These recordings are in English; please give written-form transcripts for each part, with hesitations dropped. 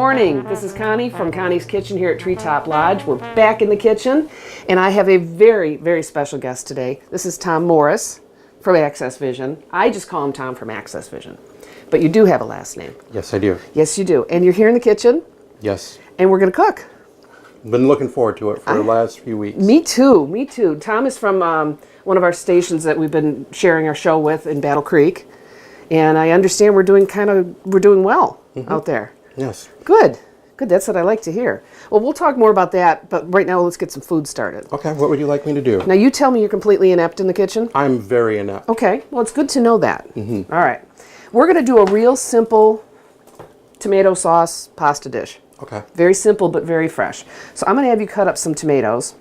morning. This is Connie from Connie's Kitchen here at Treetop Lodge. We're back in the kitchen, and I have a very, very special guest today. This is Tom Morris from Access Vision. I just call him Tom from Access Vision, but you do have a last name. Yes, I do. Yes, you do. And you're here in the kitchen. Yes. And we're going to cook. Been looking forward to it for the last few weeks. Me too. Me too. Tom is from one of our stations that we've been sharing our show with in Battle Creek, and I understand we're doing well out there. Yes. Good. Good. That's what I like to hear. Well, we'll talk more about that, but right now let's get some food started. Okay. What would you like me to do? Now you tell me you're completely inept in the kitchen. I'm very inept. Okay. Well, it's good to know that. All right. We're going to do a real simple tomato sauce pasta dish. Okay. Very simple, but very fresh. So I'm going to have you cut up some tomatoes.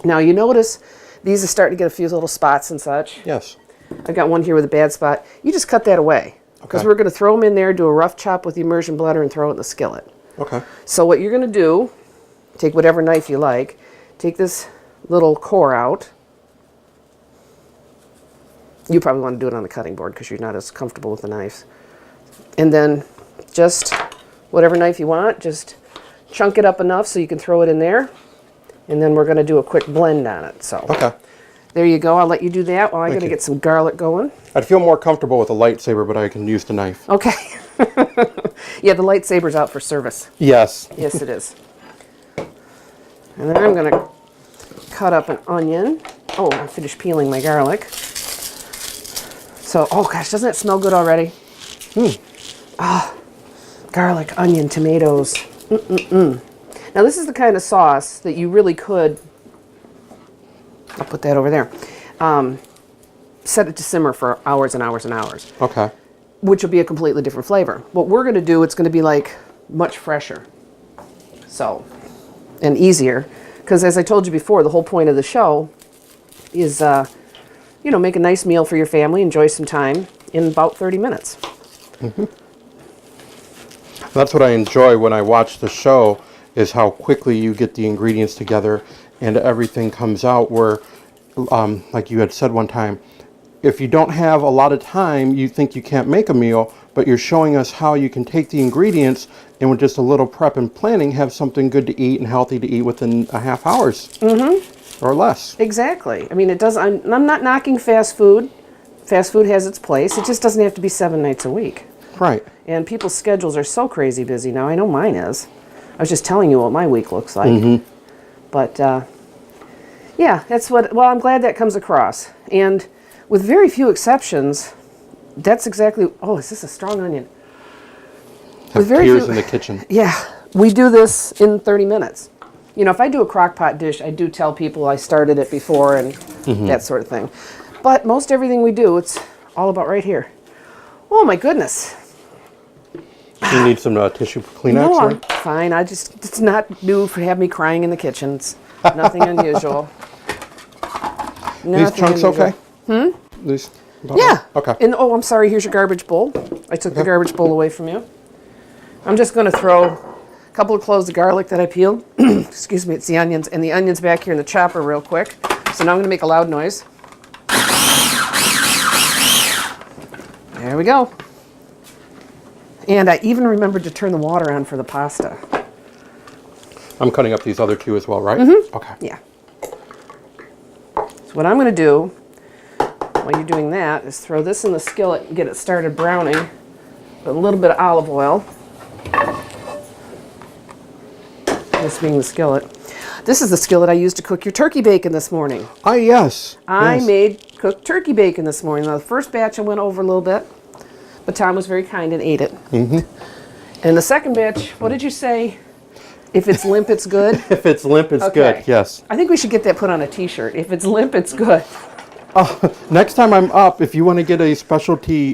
Now you notice these are starting to get a few little spots and such. Yes. I've got one here with a bad spot. You just cut that away. Because we're going to throw them in there, do a rough chop with the immersion blender, and throw it in the skillet. Okay. So what you're going to do, take whatever knife you like, take this little core out. You probably want to do it on the cutting board because you're not as comfortable with the knives. And then just whatever knife you want, just chunk it up enough so you can throw it in there. And then we're going to do a quick blend on it. So Okay. there you go. I'll let you do that while I'm going to get some garlic going. I'd feel more comfortable with a lightsaber, but I can use the knife. Okay. Yeah, the lightsaber's out for service. Yes. Yes, it is. And then I'm going to cut up an onion. Oh, I finished peeling my garlic. So, oh gosh, doesn't it smell good already? Garlic, onion, tomatoes. Now this is the kind of sauce that you really could, I'll put that over there, set it to simmer for hours and hours and hours. Okay. Which will be a completely different flavor. What we're going to do, it's going to be like much fresher. So, and easier. Because as I told you before, the whole point of the show is, you know, make a nice meal for your family, enjoy some time in about 30 minutes. That's what I enjoy when I watch the show, is how quickly you get the ingredients together and everything comes out where, like you had said one time, if you don't have a lot of time, you think you can't make a meal, but you're showing us how you can take the ingredients and with just a little prep and planning, have something good to eat and healthy to eat within a half hours or less. Exactly. I mean, it does. I'm not knocking fast food. Fast food has its place. It just doesn't have to be 7 nights a week. Right. And people's schedules are so crazy busy now. I know mine is. I was just telling you what my week looks like. But, yeah, that's what, well, I'm glad that comes across. And with very few exceptions, that's exactly, oh, is this a strong onion? Have peers in the kitchen. Yeah, we do this in 30 minutes. You know, if I do a crock pot dish, I do tell people I started it before and that sort of thing. But most everything we do, it's all about right here. Oh, my goodness. You need some tissue Kleenex? No, or? I'm fine. It's not new to have me crying in the kitchen. It's nothing unusual. These chunks okay? These? Yeah. Okay. And oh, I'm sorry. Here's your garbage bowl. I took the garbage bowl away from you. I'm just going to throw a couple of cloves of garlic that I peeled. Excuse me. It's the onions. And the onions back here in the chopper real quick. So now I'm going to make a loud noise. There we go. And I even remembered to turn the water on for the pasta. I'm cutting up these other two as well, right? Okay. Yeah. So what I'm going to do while you're doing that is throw this in the skillet and get it started browning with a little bit of olive oil. This being the skillet. This is the skillet I used to cook your turkey bacon this morning. Ah, yes. I made cooked turkey bacon this morning. Now, the first batch I went over a little bit, but Tom was very kind and ate it. And the second batch, what did you say? If it's limp, it's good? If it's limp, it's good, yes. I think we should get that put on a t-shirt. If it's limp, it's good. Next time I'm up, if you want to get a specialty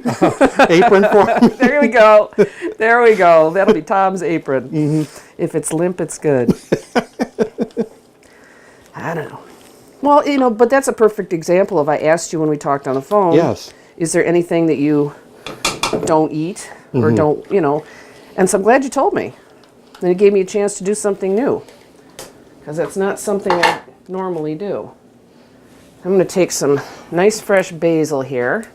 apron for me. There we go. There we go. That'll be Tom's apron. If it's limp, it's good. I don't know. Well, you know, but that's a perfect example of I asked you when we talked on the phone. Yes. Is there anything that you don't eat or don't, you know? And so I'm glad you told me. And it gave me a chance to do something new. Because that's not something I normally do. I'm going to take some nice fresh basil here.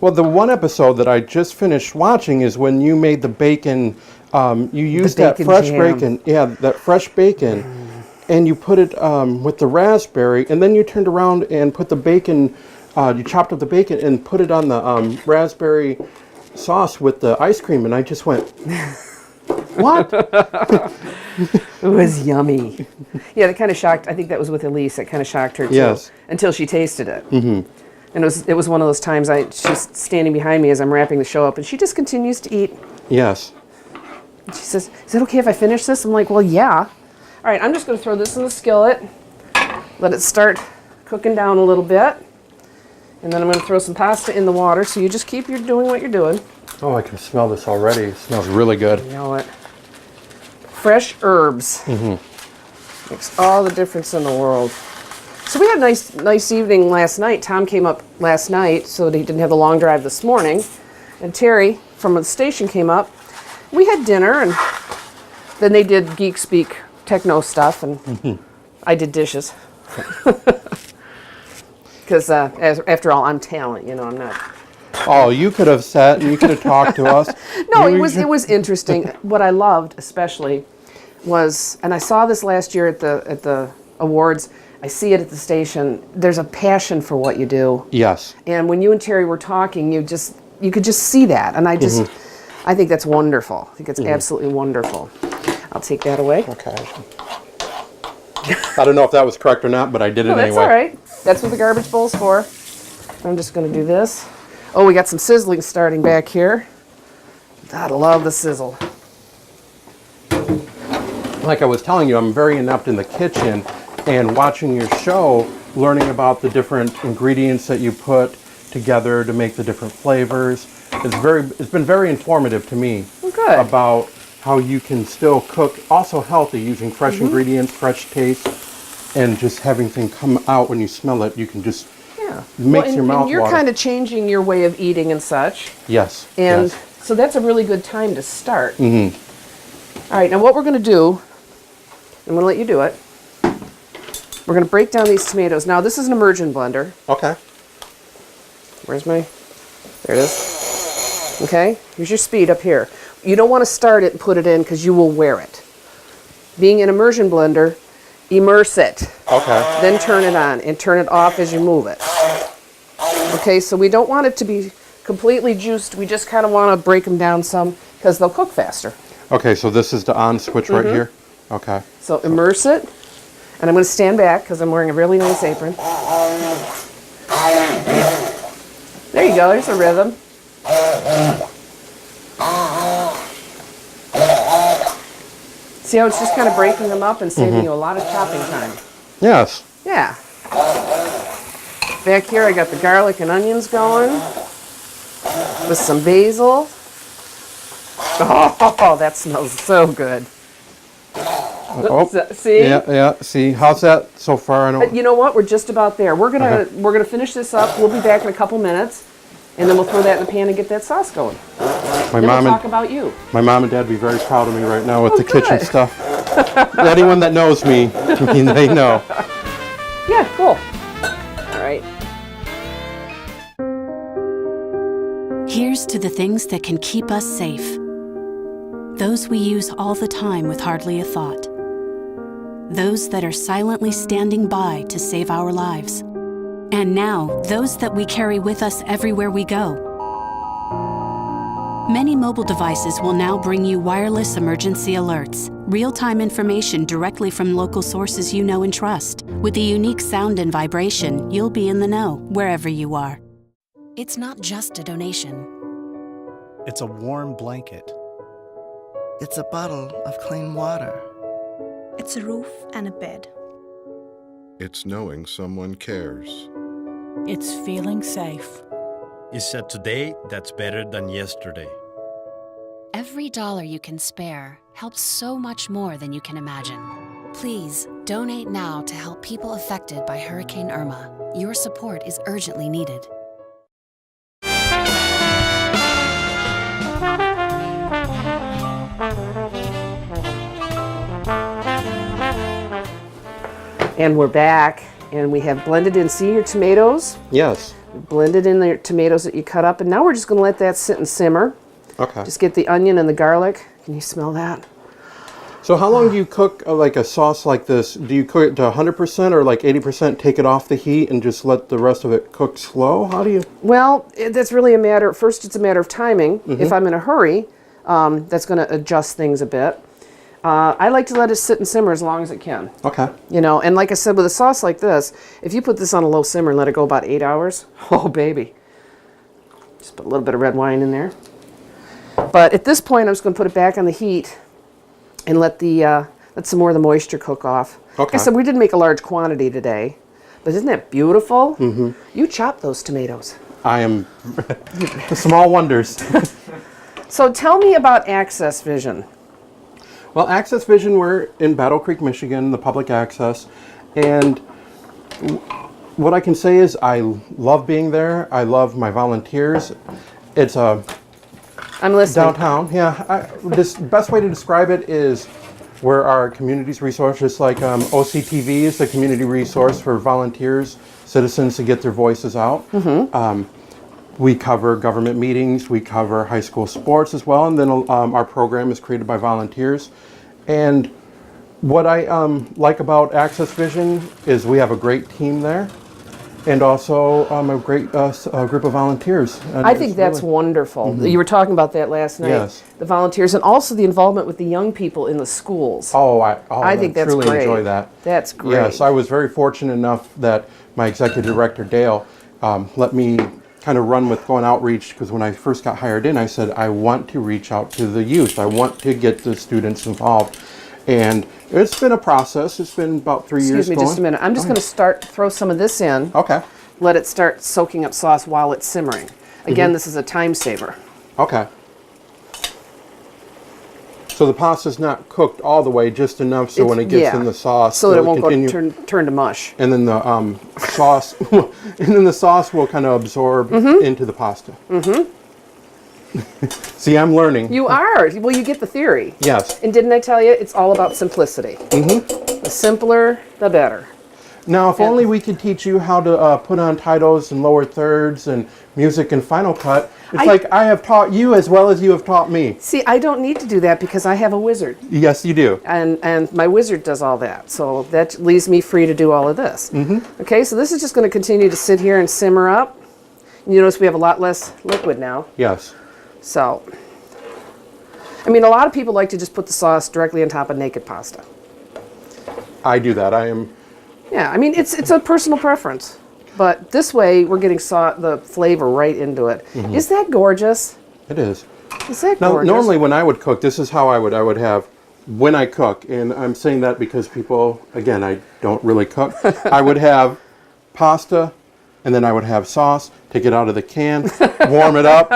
Well, the one episode that I just finished watching is when you made the bacon You use that bacon fresh jam. bacon, yeah, that fresh bacon, and you put it with the raspberry, and then you turned around and put the bacon, you chopped up the bacon and put it on the raspberry sauce with the ice cream, and I just went, what? It was yummy. Yeah, that kind of shocked. I think that was with Elise. It kind of shocked her too, Yes. until she tasted it. Mm-hmm. And it was one of those times she's standing behind me as I'm wrapping the show up, and she just continues to eat. Yes. And she says, "Is it okay if I finish this?" I'm like, "Well, yeah." All right, I'm just going to throw this in the skillet, let it start cooking down a little bit, and then I'm going to throw some pasta in the water. So you just keep doing what you're doing. Oh, I can smell this already. It smells really good. You know what? Fresh herbs makes all the difference in the world. So we had a nice evening last night. Tom came up last night so that he didn't have the long drive this morning. And Terry from the station came up. We had dinner, and then they did Geek Speak techno stuff, and I did dishes. Because after all, I'm talent, I'm not. Oh, you could have sat and you could have talked to us. No, it was interesting. What I loved especially was, and I saw this last year at the awards. I see it at the station. There's a passion for what you do. Yes. And when you and Terry were talking, you could just see that, and I think that's wonderful. I think it's absolutely wonderful. I'll take that away. Okay. I don't know if that was correct or not, but I did it anyway. That's all right. That's what the garbage bowl's for. I'm just going to do this. Oh, we got some sizzling starting back here. Gotta love the sizzle. Like I was telling you, I'm very inept in the kitchen, and watching your show, learning about the different ingredients that you put together to make the different flavors, it's been very informative to me. Good. About how you can still cook also healthy using fresh ingredients, fresh taste, and just having things come out when you smell it. You can just makes your mouth and you're water. kind of changing your way of eating and such. Yes. And yes. so that's a really good time to start. All right, now what we're going to do, I'm going to let you do it. We're going to break down these tomatoes. Now, this is an immersion blender. Okay. Where's my... There it is. Okay, here's your speed up here. You don't want to start it and put it in because you will wear it. Being an immersion blender, immerse it. Okay. Then turn it on and turn it off as you move it. Okay, so we don't want it to be completely juiced. We just kind of want to break them down some because they'll cook faster. Okay, so this is the on switch right here? Okay. So immerse it. And I'm going to stand back because I'm wearing a really nice apron. There you go, there's a rhythm. See how it's just kind of breaking them up and saving you a lot of chopping time. Yes. Yeah. Back here I got the garlic and onions going with some basil. Oh, that smells so good. Oh, See? yeah. See, how's that so far? I don't. You know what? We're just about there. We're gonna finish this up. We'll be back in a couple minutes, and then we'll throw that in the pan and get that sauce going. My Then mom we'll and talk about you. my mom and dad be very proud of me right now with the kitchen good. stuff. Anyone that knows me, they know. Yeah, cool. All right. Here's to the things that can keep us safe. Those we use all the time with hardly a thought. Those that are silently standing by to save our lives. And now, those that we carry with us everywhere we go. Many mobile devices will now bring you wireless emergency alerts, real-time information directly from local sources you know and trust. With the unique sound and vibration, you'll be in the know, wherever you are. It's not just a donation. It's a warm blanket. It's a bottle of clean water. It's a roof and a bed. It's knowing someone cares. It's feeling safe. It's a today that's better than yesterday. Every dollar you can spare helps so much more than you can imagine. Please donate now to help people affected by Hurricane Irma. Your support is urgently needed. And we're back, and we have blended in. See your tomatoes? Yes. Blended in the tomatoes that you cut up, and now we're just going to let that sit and simmer. Okay. Just get the onion and the garlic Can you smell that? So how long do you cook like a sauce like this? Do you cook it to 100% or like 80%, take it off the heat and just let the rest of it cook slow? How do you? Well, that's really a matter, first it's a matter of timing. If I'm in a hurry, that's going to adjust things a bit. I like to let it sit and simmer as long as it can. Okay. You know, and like I said, with a sauce like this, if you put this on a low simmer and let it go about 8 hours, oh baby. Just put a little bit of red wine in there. But at this point, I'm just going to put it back on the heat and let some more of the moisture cook off. Okay. Like I said, we didn't make a large quantity today, but isn't that beautiful? Mm-hmm. You chopped those tomatoes. I am small wonders. So tell me about Access Vision. Well, Access Vision, we're in Battle Creek, Michigan, the public access. And what I can say is I love being there. I love my volunteers. It's a I'm listening. downtown. Yeah, this best way to describe it is where our community's resource, just like OCTV is the community resource for volunteers, citizens to get their voices out. We cover government meetings, we cover high school sports as well, and then our program is created by volunteers. And what I like about Access Vision is we have a great team there, and also a great group of volunteers. And I think that's wonderful. You were talking about that last night. Yes. The volunteers and also the involvement with the young people in the schools. I think that's truly great. enjoy that. That's great. Yes, I was very fortunate enough that my executive director, Dale, let me kind of run with going outreach, because when I first got hired in, I said, I want to reach out to the youth. I want to get the students involved. And it's been a process. It's been about 3 years Excuse me just a minute. I'm just going to throw some of this in. Okay. Let it start soaking up sauce while it's simmering. Again, this is a time saver. Okay. So the pasta's not cooked all the way, just enough so when it gets in the sauce, so that it won't continue. turn to mush. And then the sauce, will kind of absorb into the pasta. See, I'm learning. You are. Well, you get the theory. Yes. And didn't I tell you, it's all about simplicity. The simpler, the better. Now, if only we could teach you how to put on titles and lower thirds and music and final cut. It's like I have taught you as well as you have taught me. See, I don't need to do that because I have a wizard. Yes, you do. And my wizard does all that. So that leaves me free to do all of this. Okay, so this is just going to continue to sit here and simmer up. You notice we have a lot less liquid now. Yes. So, I mean, a lot of people like to just put the sauce directly on top of naked pasta. I do that. I am. Yeah, I mean, it's a personal preference. But this way, we're getting the flavor right into it. Is that gorgeous? It is. Is that Now, gorgeous? normally when I would cook, this is how I would have when I cook, and I'm saying that because people, again, I don't really cook. I would have pasta, and then I would have sauce, take it out of the can, warm it up,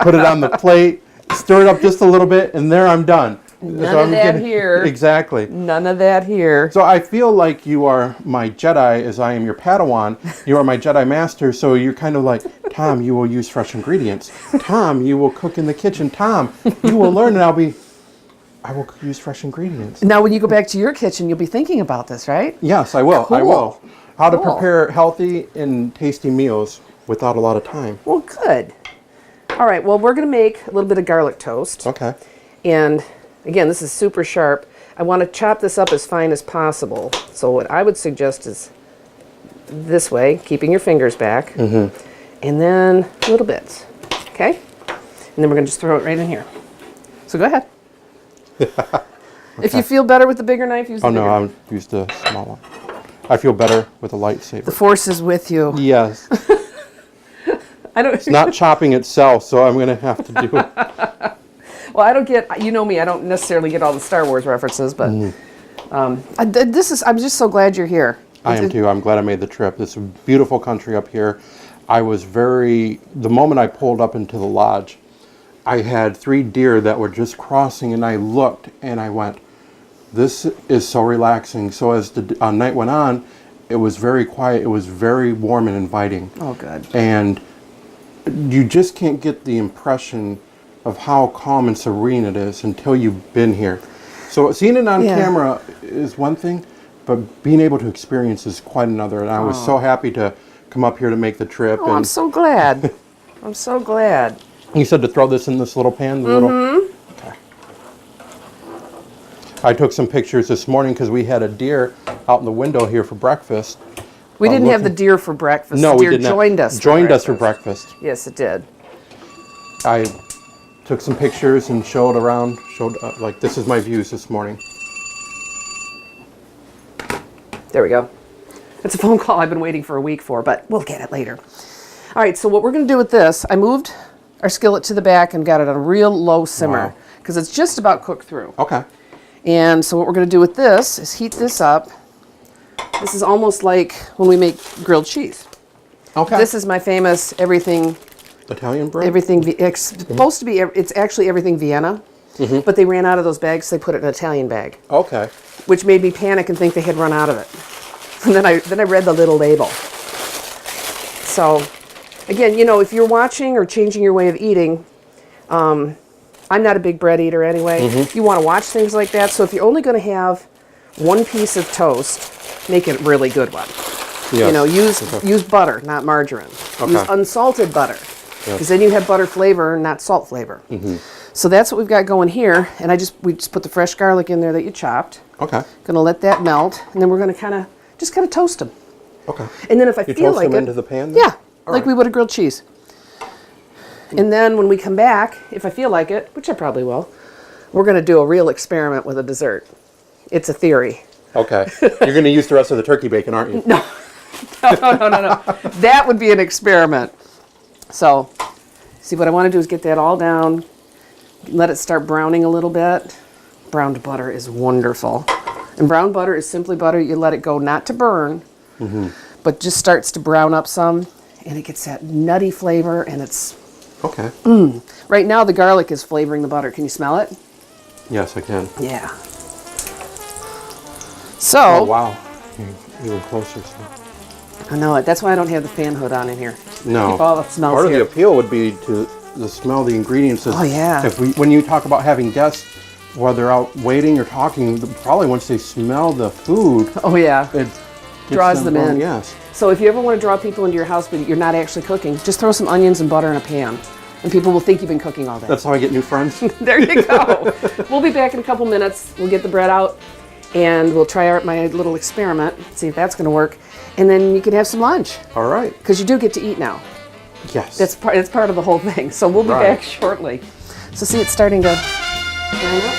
put it on the plate, stir it up just a little bit, and there I'm done. None of that here. Exactly. None of that here. So I feel like you are my Jedi as I am your Padawan. You are my Jedi Master, so you're kind of like, Tom, you will use fresh ingredients. Tom, you will cook in the kitchen. Tom, you will learn, and I will use fresh ingredients. Now, when you go back to your kitchen, you'll be thinking about this, right? Yes, I will. I Cool. will. How to Cool. prepare healthy and tasty meals without a lot of time. Well, good. All right, well, we're going to make a little bit of garlic toast. Okay. And again, this is super sharp. I want to chop this up as fine as possible. So what I would suggest is this way, keeping your fingers back. And then little bits. Okay? And then we're going to just throw it right in here. So go ahead. If you feel better with the bigger knife, use the bigger. No, I'll use the small one. I feel better with a lightsaber. The force is with you. Yes. I don't. It's not chopping itself, so I'm going to have to do it. Well, I don't get. You know me. I don't necessarily get all the Star Wars references, but I'm just so glad you're here. I am too. I'm glad I made the trip. It's a beautiful country up here. The moment I pulled up into the lodge, I had 3 deer that were just crossing, and I looked and I went, this is so relaxing. So as the night went on, it was very quiet. It was very warm and inviting. Oh, good. And you just can't get the impression of how calm and serene it is until you've been here. So seeing it on camera is one thing, but being able to experience is quite another. And I was so happy to come up here to make the trip. Oh, I'm so glad. I'm so glad. You said to throw this in this little pan? Okay. I took some pictures this morning because we had a deer out in the window here for breakfast. We didn't have the deer for breakfast. No, the we deer did not. joined us. Joined us for breakfast. Yes, it did. I took some pictures and showed around. Like, this is my views this morning. There we go. It's a phone call I've been waiting for a week for, but we'll get it later. All right, so what we're going to do with this, I moved our skillet to the back and got it on a real low simmer because it's just about cooked through. Okay. And so what we're going to do with this is heat this up. This is almost like when we make grilled cheese. Okay. This is my famous everything Italian bread? Everything, it's supposed to be, it's actually everything Vienna, but they ran out of those bags, so they put it in an Italian bag. Okay. Which made me panic and think they had run out of it. And then I read the little label. So, again, you know, if you're watching or changing your way of eating, I'm not a big bread eater anyway. You want to watch things like that, so if you're only going to have one piece of toast, make it a really good one. Yes. You know, use butter, not margarine. Okay. Use unsalted butter, because then you have butter flavor, not salt flavor. So that's what we've got going here, and we just put the fresh garlic in there that you chopped. Okay. Gonna let that melt, and then we're gonna just kind of toast them. Okay. And then if I feel like toast them into the pan? Yeah, like we would a grilled cheese. And then when we come back, if I feel like it, which I probably will, we're gonna do a real experiment with a dessert. It's a theory. Okay. You're gonna use the rest of the turkey bacon, aren't you? No. No. That would be an experiment. So, see, what I want to do is get that all down, let it start browning a little bit. Browned butter is wonderful. And brown butter is simply butter. You let it go not to burn, but just starts to brown up some, and it gets that nutty flavor, and it's... Okay. Right now, the garlic is flavoring the butter. Can you smell it? Yes, I can. Yeah. So... Oh, wow. Even closer. So. I know it. That's why I don't have the fan hood on in here. No. Keep all the smells Part of here. the appeal would be to smell the ingredients. Oh, yeah. When you talk about having guests, while they're out waiting or talking, probably once they smell the food, oh yeah, it draws them in. Yes. So if you ever want to draw people into your house but you're not actually cooking, just throw some onions and butter in a pan, and people will think you've been cooking all day. That's how I get new friends. There you go. We'll be back in a couple minutes. We'll get the bread out, and we'll try out my little experiment, see if that's going to work, and then you can have some lunch. All right. Because you do get to eat now. Yes. That's part of the whole thing. So we'll be back shortly. So see, it's starting to brown up.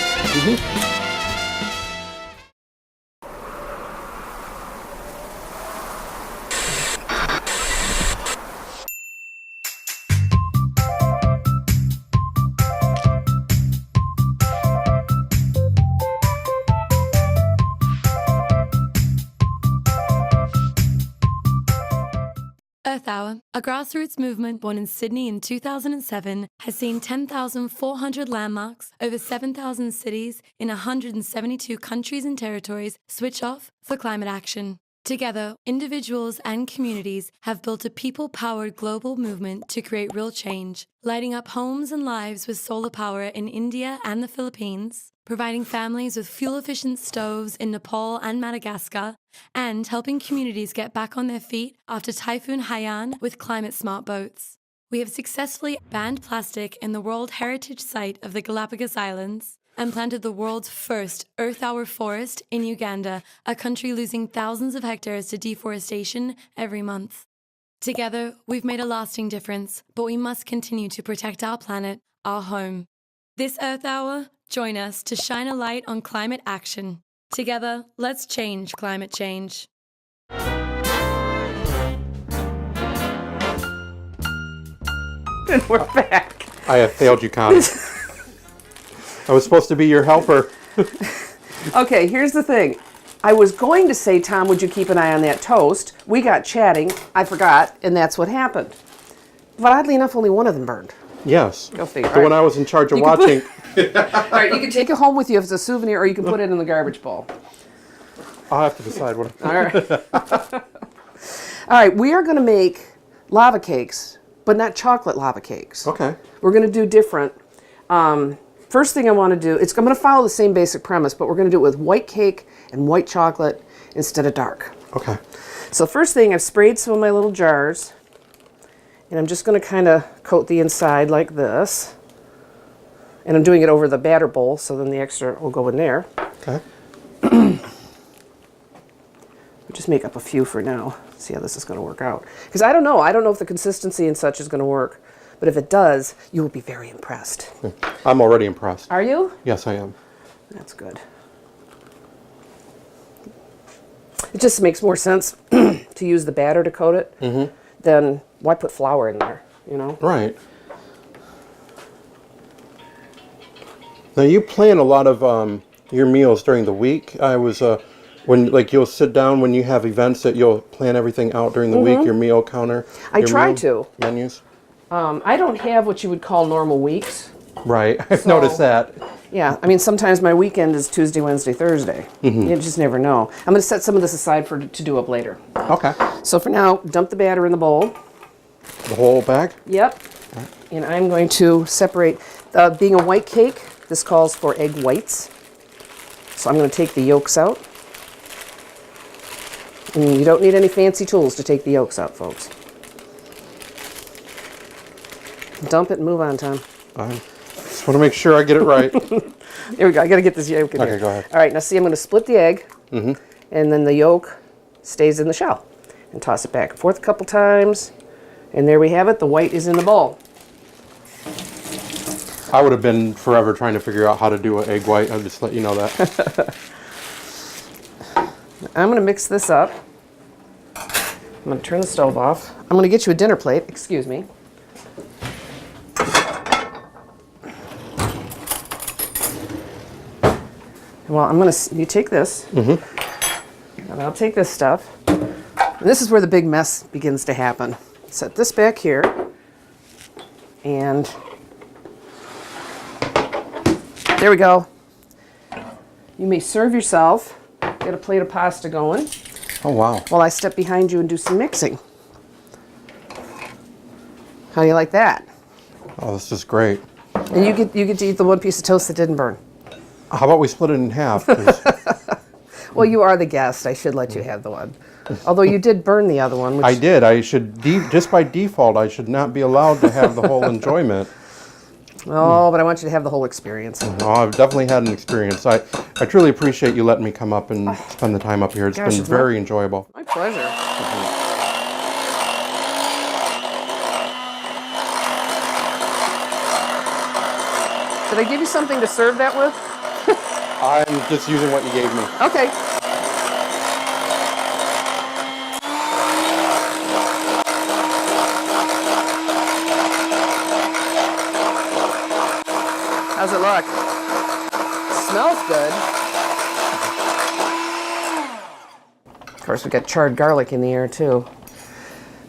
Earth Hour, a grassroots movement born in Sydney in 2007, has seen 10,400 landmarks, over 7,000 cities in 172 countries and territories switch off for climate action. Together, individuals and communities have built a people-powered global movement to create real change, lighting up homes and lives with solar power in India and the Philippines, providing families with fuel-efficient stoves in Nepal and Madagascar, and helping communities get back on their feet after Typhoon Haiyan with climate-smart boats. We have successfully banned plastic in the World Heritage Site of the Galapagos Islands and planted the world's first Earth Hour forest in Uganda, a country losing thousands of hectares to deforestation every month. Together, we've made a lasting difference, but we must continue to protect our planet, our home. This Earth Hour, join us to shine a light on climate action. Together, let's change climate change. And we're back. I have failed you, Connie. I was supposed to be your helper. Okay, here's the thing. I was going to say, Tom, would you keep an eye on that toast? We got chatting. I forgot, and that's what happened. But oddly enough, only one of them burned. Yes. Go figure. The one I was in charge of watching. All right, you can take it home with you if it's a souvenir, or you can put it in the garbage bowl. I'll have to decide what. All right. All right, we are going to make lava cakes, but not chocolate lava cakes. Okay. We're going to do different. First thing I want to do, I'm going to follow the same basic premise, but we're going to do it with white cake and white chocolate instead of dark. Okay. So first thing, I've sprayed some of my little jars, and I'm just going to kind of coat the inside like this. And I'm doing it over the batter bowl, so then the extra will go in there. Okay. Just make up a few for now. See how this is going to work out. Because I don't know. I don't know if the consistency and such is going to work. But if it does, you will be very impressed. I'm already impressed. Are you? Yes, I am. That's good. It just makes more sense to use the batter to coat it than why put flour in there, you know? Right. Now you plan a lot of your meals during the week. I was when like you'll sit down when you have events that you'll plan everything out during the week. Your meal counter. I try to. Menus. I don't have what you would call normal weeks. Right. I've noticed that. Yeah, I mean, sometimes my weekend is Tuesday, Wednesday, Thursday. You just never know. I'm going to set some of this aside to do up later. Okay. So for now, dump the batter in the bowl. The whole bag? Yep. Right. And I'm going to separate, being a white cake, this calls for egg whites. So I'm going to take the yolks out. And you don't need any fancy tools to take the yolks out, folks. Dump it and move on, Tom. I just want to make sure I get it right. Here we go. I got to get this yolk in Okay, here. go ahead. All right, now see, I'm going to split the egg, and then the yolk stays in the shell. And toss it back and forth a couple times. And there we have it. The white is in the bowl. I would have been forever trying to figure out how to do an egg white. I'll just let you know that. I'm going to mix this up. I'm going to turn the stove off. I'm going to get you a dinner plate. Excuse me. Well, I'm going to, you take this, and I'll take this stuff. And this is where the big mess begins to happen. Set this back here, and there we go. You may serve yourself. Get a plate of pasta going. Oh, wow. While I step behind you and do some mixing. How do you like that? Oh, this is great. And you get to eat the one piece of toast that didn't burn. How about we split it in half? 'Cause Well, you are the guest. I should let you have the one. Although you did burn the other one. Which I did. I should, just by default, I should not be allowed to have the whole enjoyment. Oh, but I want you to have the whole experience. Oh, I've definitely had an experience. I truly appreciate you letting me come up and spend the time up here. It's been very enjoyable. My pleasure. Did I give you something to serve that with? I'm just using what you gave me. Okay. How's it look? Smells good. Of course, we got charred garlic in the air too.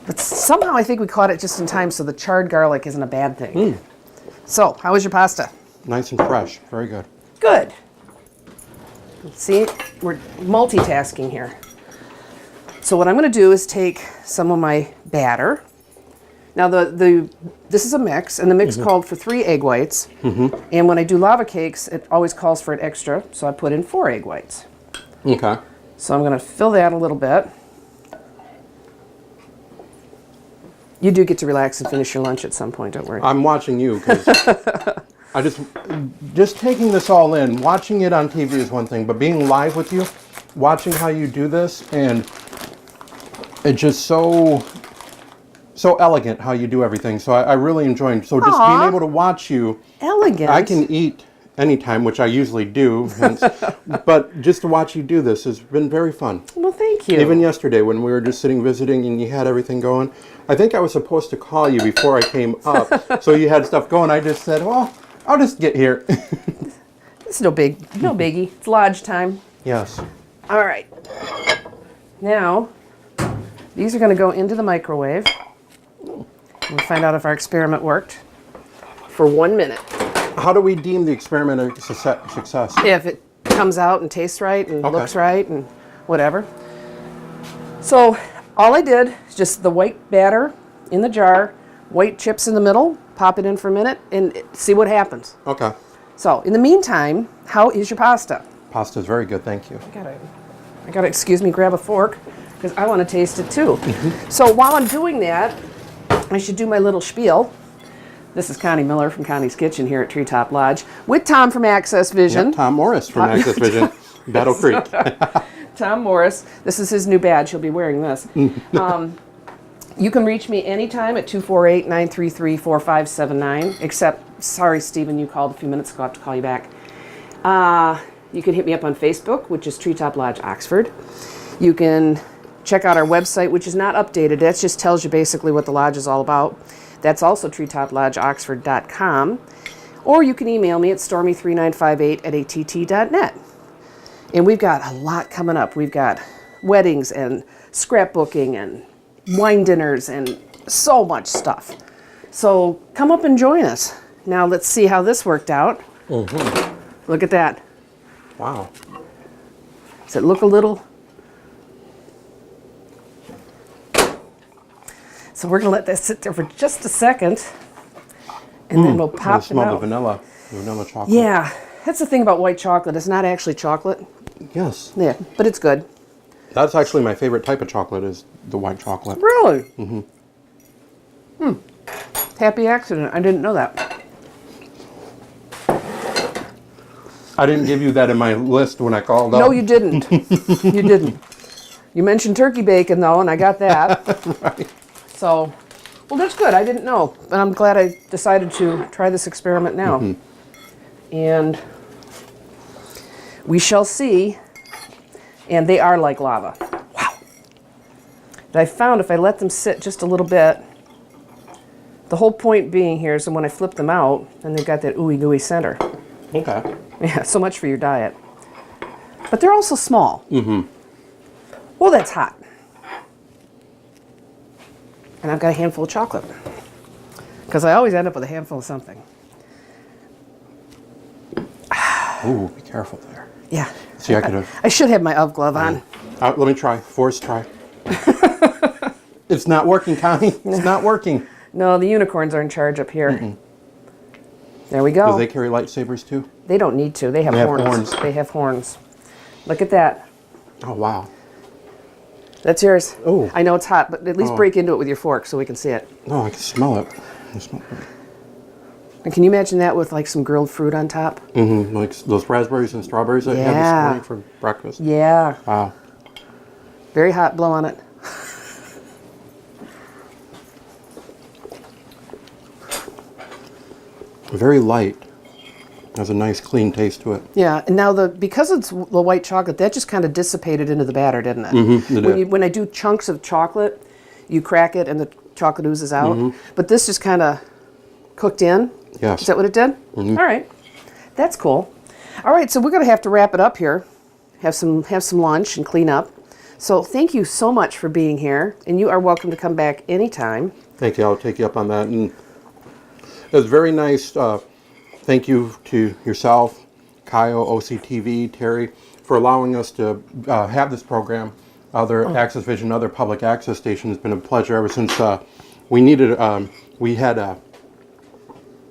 But somehow I think we caught it just in time, so the charred garlic isn't a bad thing. So, how was your pasta? Nice and fresh. Very good. Good. See, we're multitasking here. So what I'm going to do is take some of my batter. Now this is a mix, and the mix called for 3 egg whites. And when I do lava cakes, it always calls for an extra, so I put in 4 egg whites. Okay. So I'm going to fill that a little bit. You do get to relax and finish your lunch at some point, don't worry. I'm watching you because I just taking this all in. Watching it on TV is one thing, but being live with you, watching how you do this, and it's just so elegant how you do everything. So I really enjoy it. So just being able to watch you, elegant. I can eat anytime, which I usually do, hence, but just to watch you do this has been very fun. Well, thank you. Even yesterday when we were just sitting visiting and you had everything going, I think I was supposed to call you before I came up, so you had stuff going. I just said, well, I'll just get here. It's no biggie. It's lodge time. Yes. All right. Now, these are going to go into the microwave. We'll find out if our experiment worked for 1 minute. How do we deem the experiment a success? If it comes out and tastes right and looks right and whatever. So all I did is just the white batter in the jar, white chips in the middle, pop it in for a minute and see what happens. Okay. So in the meantime, how is your pasta? Pasta is very good, thank you. I gotta, excuse me, grab a fork because I want to taste it too. So while I'm doing that, I should do my little spiel. This is Connie Miller from Connie's Kitchen here at Treetop Lodge with Tom from Access Vision. Yep, Tom Morris from Access Vision. Battle Creek. Tom Morris. This is his new badge. He'll be wearing this. You can reach me anytime at 248-933-4579, except, sorry, Stephen, you called a few minutes ago. I have to call you back. You can hit me up on Facebook, which is Treetop Lodge Oxford. You can check out our website, which is not updated. That just tells you basically what the lodge is all about. That's also treetoplodgeoxford.com. Or you can email me at stormy3958@att.net. And we've got a lot coming up. We've got weddings and scrapbooking and wine dinners and so much stuff. So come up and join us. Now let's see how this worked out. Look at that. Wow. Does it look a little? So we're gonna let that sit there for just a second, and then we'll pop it Smell out. the vanilla chocolate. Yeah, that's the thing about white chocolate. It's not actually chocolate. Yes. Yeah, but it's good. That's actually my favorite type of chocolate is the white chocolate. Really? Happy accident. I didn't know that. I didn't give you that in my list when I called up. No, you didn't. You didn't. You mentioned turkey bacon, though, and I got that. Right. So, well, that's good. I didn't know. But I'm glad I decided to try this experiment now. And we shall see. And they are like lava. Wow. But I found if I let them sit just a little bit, the whole point being here is that when I flip them out, then they've got that ooey gooey center. Okay. Yeah, so much for your diet. But they're also small. Well, that's hot. And I've got a handful of chocolate. Because I always end up with a handful of something. Ooh, be careful there. Yeah. See, I could have. I should have my UV glove on. Let me try. Force try. It's not working, Connie. It's not working. No, the unicorns are in charge up here. There we go. Do they carry lightsabers too? They don't need to. They have horns. They have horns. Look at that. Oh, wow. That's yours. Oh. I know it's hot, but at least break into it with your fork so we can see it. Oh, I can smell it. I smell it. And can you imagine that with like some grilled fruit on top? Like those raspberries and strawberries that you had this morning for breakfast. Yeah. Wow. Very hot. Blow on it. Very light. Has a nice clean taste to it. Yeah, and now because it's the white chocolate, that just kind of dissipated into the batter, didn't it? When I do chunks of chocolate, you crack it and the chocolate oozes out. But this just kind of cooked in. Yes. Is that what it did? All right, that's cool. All right, so we're going to have to wrap it up here. Have some lunch and clean up. So thank you so much for being here, and you are welcome to come back anytime. Thank you. I'll take you up on that. And it was very nice. Thank you to yourself, Kyle, OCTV, Terry, for allowing us to have this program. Other Access Vision, other public access stations. It's been a pleasure ever since we had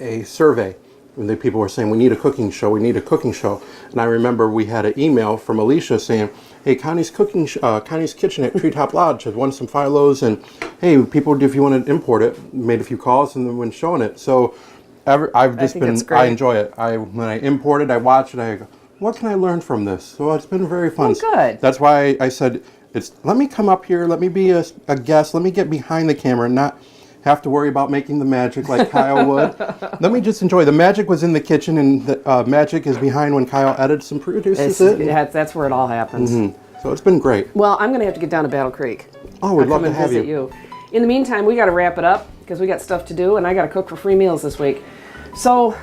a survey. And the people were saying, we need a cooking show, And I remember we had an email from Alicia saying, hey, Connie's Kitchen at Treetop Lodge has won some Philos, and hey, people, if you want to import it, made a few calls and then when showing it. So I enjoy it. When I import it, I watch it, I go, what can I learn from this? So it's been very fun. Oh, good. That's why I said, let me come up here, let me be a guest, let me get behind the camera and not have to worry about making the magic like Kyle would. Let me just enjoy. The magic was in the kitchen, and the magic is behind when Kyle edits and produces it. That's where it all happens. So it's been great. Well, I'm going to have to get down to Battle Creek. Oh, we'd love to come and have visit you. In the meantime, we got to wrap it up because we got stuff to do, and I got to cook for free meals this week. So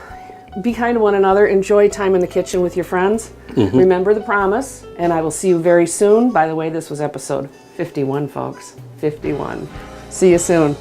be kind to one another. Enjoy time in the kitchen with your friends. Remember the promise, and I will see you very soon. By the way, this was episode 51, folks. 51. See you soon.